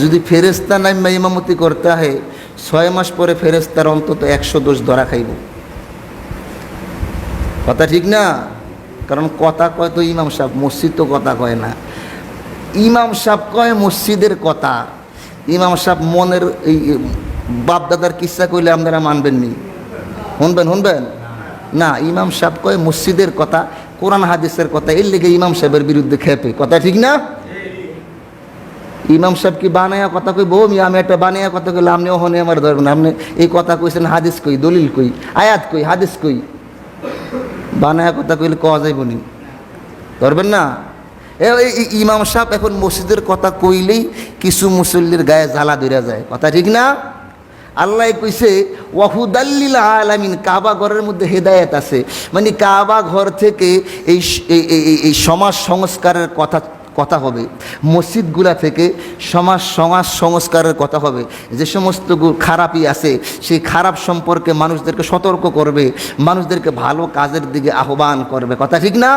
যদি ফেরেশতা নাইমা ইমামতি করতে হয় 6 মাস পরে ফেরেশতার অন্তত 100 দোষ ধরা খাইব। কথা ঠিক না? কারণ কথা কয় তো ইমাম সাহেব, মসজিদ তো কথা কয় না। ইমাম সাহেব কয় মসজিদের কথা। ইমাম সাহেব মনের এই বাপদাদার কিস্সা কইলে আপনারা মানবেন নি? শুনবেন না? ইমাম সাহেব কয় মসজিদের কথা, কোরআন হাদিসের কথা। এর লেগে ইমাম সাহেবের বিরুদ্ধে খেপে। কথা ঠিক না? ইমাম সাহেব কি বানায়া কথা কই? বউ আমি একটা বানায়া কথা কইলে আপনি ওখানে আমার ধরবেন। আপনি এই কথা কইছেন, হাদিস কই, দলিল কই, আয়াত কই, হাদিস কই? বানায়া কথা কইলে কওয়া যাইব নি? ধরবেন না? ইমাম সাহেব এখন মসজিদের কথা কইলেই কিছু মুসল্লির গায়ে জ্বালা ধরে যায়। কথা ঠিক না? আল্লাহ কইছে ওয়াহুদাল্লিল আলামিন, কাবা ঘরের মধ্যে হেদায়েত আছে। মানে কাবা ঘর থেকে এই সমাজ সংস্কারের কথা হবে, মসজিদগুলা থেকে সমাজ সংস্কারের কথা হবে। যে সমস্ত খারাপই আছে সেই খারাপ সম্পর্কে মানুষদেরকে সতর্ক করবে, মানুষদেরকে ভালো কাজের দিকে আহ্বান করবে। কথা ঠিক না?